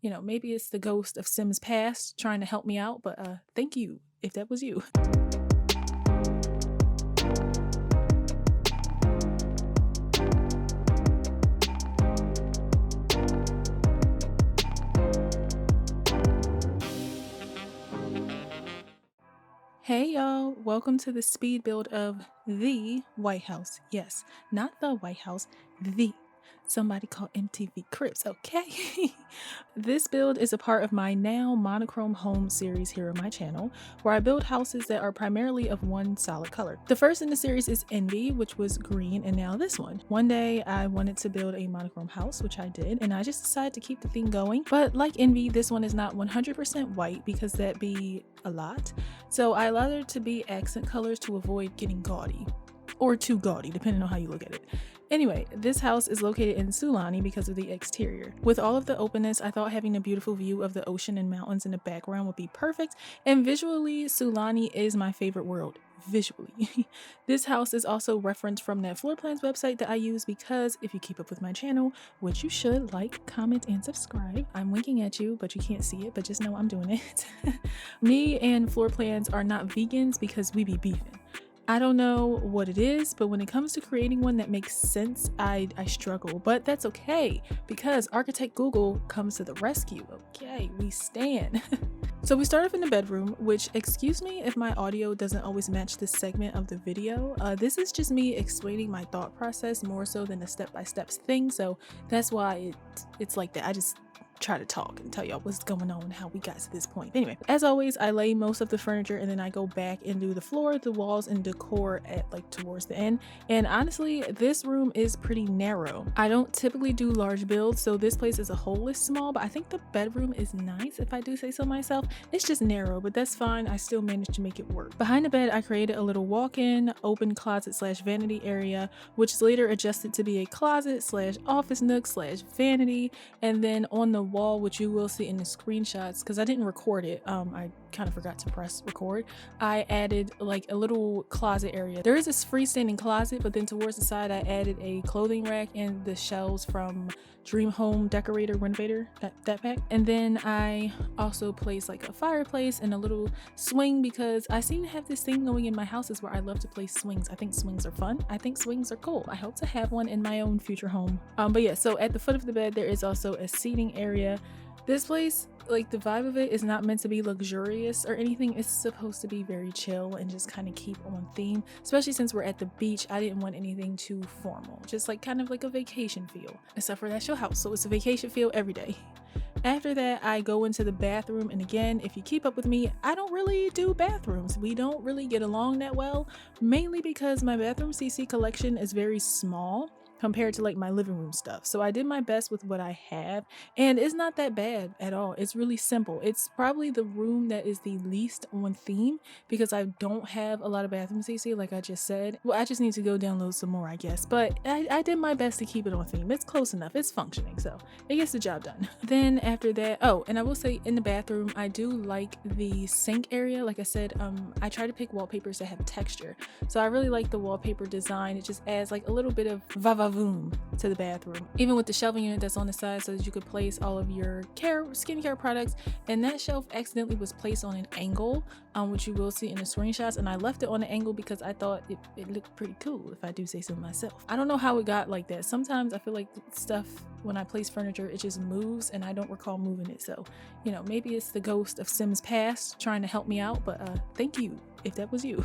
maybe it's the ghost of Sims past trying to help me out, but thank you if that was you. Hey y'all, welcome to the speed build of the White House. Yes, not the White House, the. Somebody called MTV Cribs, okay? This build is a part of my now Monochrome home series here on my channel, where I build houses that are primarily of one solid color. The first in the series is Envy, which was green, and now this one. One day I wanted to build a monochrome house, which I did, and I just decided to keep the theme going. But like Envy, this one is not 100% white because that'd be a lot. So I allowed it to be accent colors to avoid getting gaudy. Or too gaudy, depending on how you look at it. Anyway, this house is located in Sulani because of the exterior. With all of the openness, I thought having a beautiful view of the ocean and mountains in the background would be perfect, and visually, Sulani is my favorite world. Visually. This house is also referenced from that floor plans website that I use because if you keep up with my channel, which you should, like, comment, and subscribe. I'm winking at you, but you can't see it, but just know I'm doing it. Me and floor plans are not vegans because we be beefing. I don't know what it is, but when it comes to creating one that makes sense, I struggle, but that's okay because Architect Google comes to the rescue. Okay, we stand. So we start off in the bedroom, which, excuse me if my audio doesn't always match this segment of the video. This is just me explaining my thought process more so than a step-by-step thing, so that's why it's like that. I just try to talk and tell y'all what's going on and how we got to this point. Anyway, as always, I lay most of the furniture and then I go back and do the floor, the walls, and decor at towards the end. And honestly, this room is pretty narrow. I don't typically do large builds, so this place as a whole is small, but I think the bedroom is nice if I do say so myself. It's just narrow, but that's fine. I still managed to make it work. Behind the bed, I created a little walk-in, open closet / vanity area, which is later adjusted to be a closet / office nook / vanity. And then on the wall, which you will see in the screenshots, because I didn't record it, I kind of forgot to press record, I added like a little closet area. There is this freestanding closet, but then towards the side I added a clothing rack and the shelves from Dream Home Decorator Renovator, that pack. And then I also placed like a fireplace and a little swing because I seem to have this thing going in my houses where I love to place swings. I think swings are fun. I think swings are cool. I hope to have one in my own future home. But yeah, so at the foot of the bed there is also a seating area. This place, like, the vibe of it is not meant to be luxurious or anything. It's supposed to be very chill and just kind of keep on theme, especially since we're at the beach. I didn't want anything too formal, just like kind of like a vacation feel, except for that's your house, so it's a vacation feel every day. After that, I go into the bathroom, and again, if you keep up with me, I don't really do bathrooms. We don't really get along that well, mainly because my bathroom CC collection is very small compared to like my living room stuff. So I did my best with what I have, and it's not that bad at all. It's really simple. It's probably the room that is the least on theme because I don't have a lot of bathroom CC, like I just said. Well, I just need to go download some more, I guess, but I did my best to keep it on theme. It's close enough. It's functioning, so it gets the job done. Then after that, oh, and I will say in the bathroom, I do like the sink area. Like I said, I try to pick wallpapers that have texture. So I really like the wallpaper design. It just adds like a little bit of vavoom to the bathroom, even with the shelving unit that's on the side so that you could place all of your skincare products. And that shelf accidentally was placed on an angle, which you will see in the screenshots, and I left it on an angle because I thought it looked pretty cool, if I do say so myself. I don't know how it got like that. Sometimes I feel like stuff, when I place furniture, it just moves and I don't recall moving it. So, maybe it's the ghost of Sims past trying to help me out, but thank you if that was you.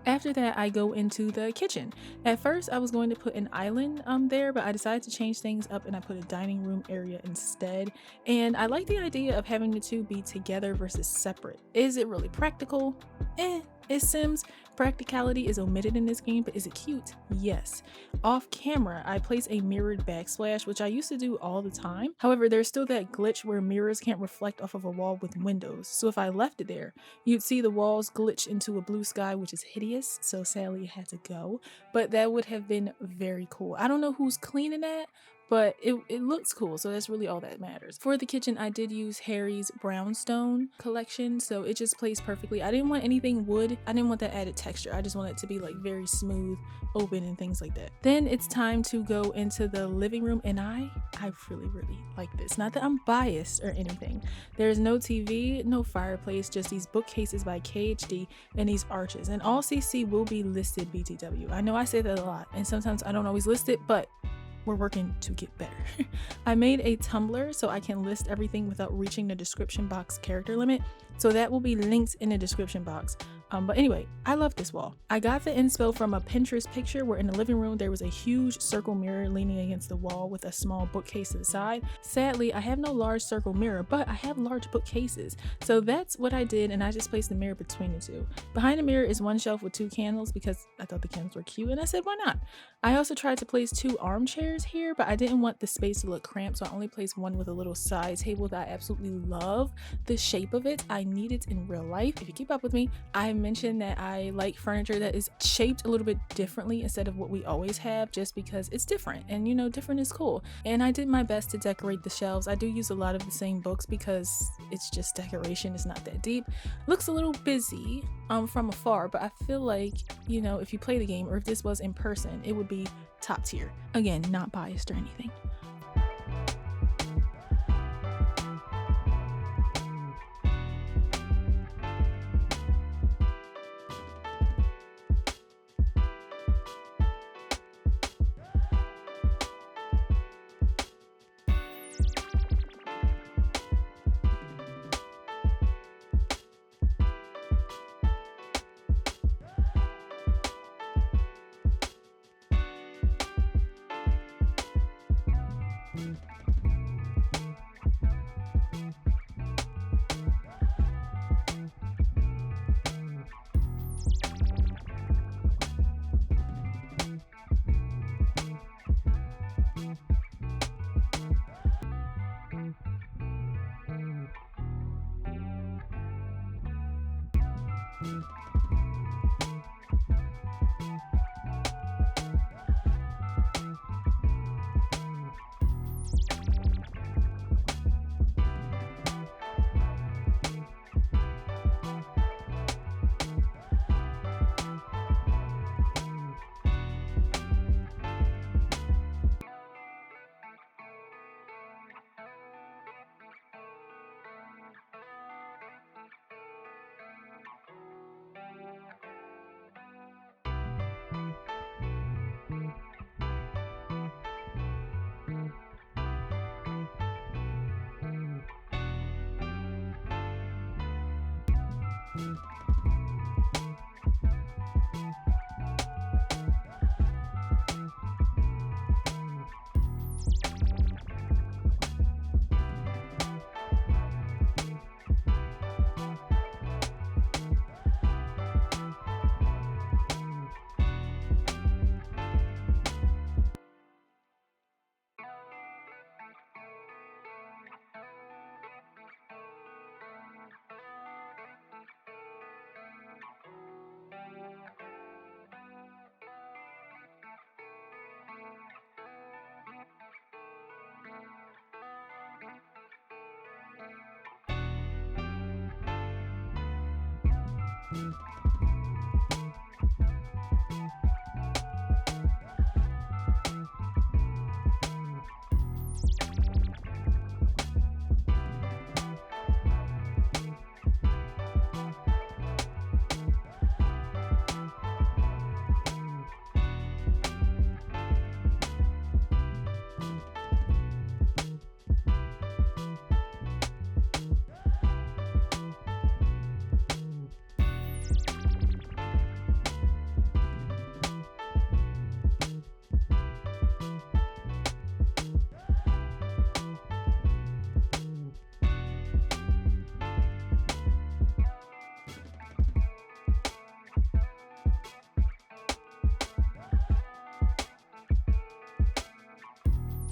After that, I go into the kitchen. At first, I was going to put an island there, but I decided to change things up and I put a dining room area instead. And I like the idea of having the two be together versus separate. Is it really practical? It Sims. Practicality is omitted in this game, but is it cute? Yes. Off camera, I place a mirrored backsplash, which I used to do all the time. However, there's still that glitch where mirrors can't reflect off of a wall with windows. So if I left it there, you'd see the walls glitch into a blue sky, which is hideous. So sadly, it had to go. But that would have been very cool. I don't know who's cleaning that, but it looks cool, so that's really all that matters. For the kitchen, I did use Harry's brownstone collection, so it just plays perfectly. I didn't want anything wood. I didn't want that added texture. I just want it to be like very smooth, open, and things like that. Then it's time to go into the living room, and I really like this. Not that I'm biased or anything. There's no TV, no fireplace, just these bookcases by KHD and these arches. And all CC will be listed BTW. I know I say that a lot, and sometimes I don't always list it, but we're working to get better. I made a Tumblr so I can list everything without reaching the description box character limit, so that will be linked in the description box. But anyway, I love this wall. I got the inspo from a Pinterest picture where in the living room there was a huge circle mirror leaning against the wall with a small bookcase to the side. Sadly, I have no large circle mirror, but I have large bookcases. So that's what I did, and I just placed the mirror between the two. Behind the mirror is one shelf with 2 candles because I thought the candles were cute, and I said, why not? I also tried to place 2 armchairs here, but I didn't want the space to look cramped, so I only placed one with a little side table that I absolutely love the shape of it. I need it in real life. If you keep up with me, I mentioned that I like furniture that is shaped a little bit differently instead of what we always have, just because it's different, and you know, different is cool. And I did my best to decorate the shelves. I do use a lot of the same books because it's just decoration. It's not that deep. Looks a little busy from afar, but I feel like, you know, if you play the game or if this was in person, it would be top tier. Again, not biased or anything.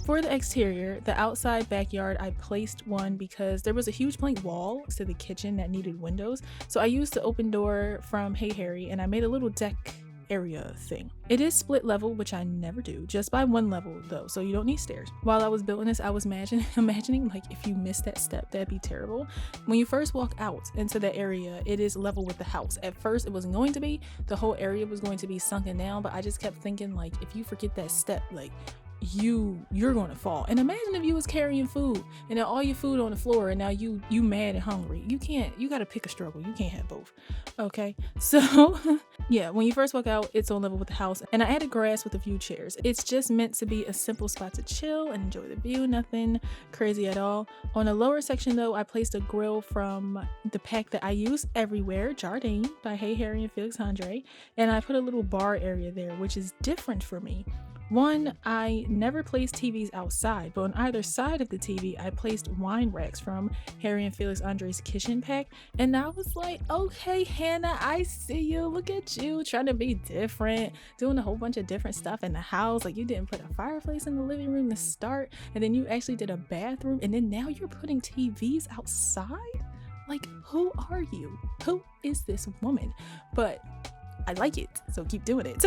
For the exterior, the outside backyard, I placed one because there was a huge blank wall next to the kitchen that needed windows. So I used the open door from Hey Harry and I made a little deck area thing. It is split level, which I never do, just by one level though, so you don't need stairs. While I was building this, I was imagining like if you missed that step, that'd be terrible. When you first walk out into that area, it is level with the house. At first it wasn't going to be, the whole area was going to be sunken down, but I just kept thinking like if you forget that step, like you're gonna fall. And imagine if you was carrying food and then all your food on the floor and now you mad and hungry. You gotta pick a struggle. You can't have both. Okay, so yeah, when you first walk out, it's on level with the house, and I added grass with a few chairs. It's just meant to be a simple spot to chill and enjoy the view, nothing crazy at all. On the lower section though, I placed a grill from the pack that I use everywhere, Jardine by Hey Harry and Felix Andre, and I put a little bar area there, which is different for me. One, I never placed TVs outside, but on either side of the TV, I placed wine racks from Harry and Felix Andre's kitchen pack. And I was like, okay, Hannah, I see you. Look at you trying to be different, doing a whole bunch of different stuff in the house. Like you didn't put a fireplace in the living room to start, and then you actually did a bathroom, and then now you're putting TVs outside? Like, who are you? Who is this woman? But I like it, so keep doing it.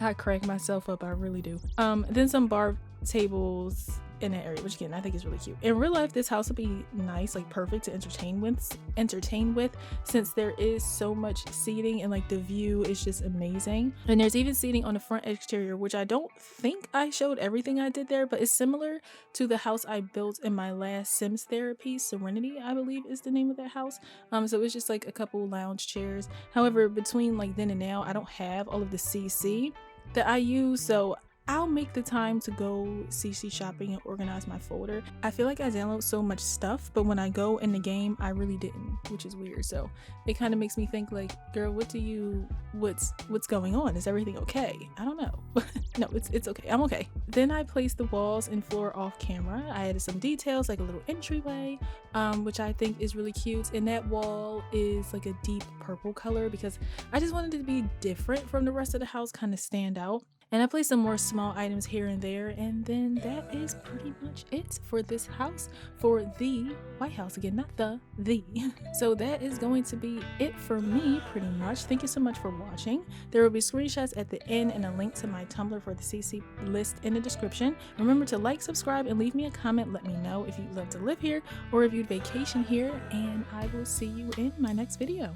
I crack myself up, I really do. Then some bar tables in that area, which again I think is really cute. In real life, this house would be nice, like perfect to entertain with, since there is so much seating and like the view is just amazing. And there's even seating on the front exterior, which I don't think I showed everything I did there, but it's similar to the house I built in my last Sims therapy, Serenity, I believe is the name of that house. So it's just like a couple lounge chairs. However, between like then and now, I don't have all of the CC that I use, so I'll make the time to go CC shopping and organize my folder. I feel like I download so much stuff, but when I go in the game, I really didn't, which is weird. So it kind of makes me think like, girl, what's going on? Is everything okay? I don't know. No, it's okay. I'm okay. Then I placed the walls and floor off camera. I added some details like a little entryway, which I think is really cute. And that wall is like a deep purple color because I just wanted it to be different from the rest of the house, kind of stand out. And I placed some more small items here and there, and then that is pretty much it for this house, for the White House. Again, not the. So that is going to be it for me, pretty much. Thank you so much for watching. There will be screenshots at the end and a link to my Tumblr for the CC list in the description. Remember to like, subscribe, and leave me a comment. Let me know if you'd love to live here or if you'd vacation here, and I will see you in my next video.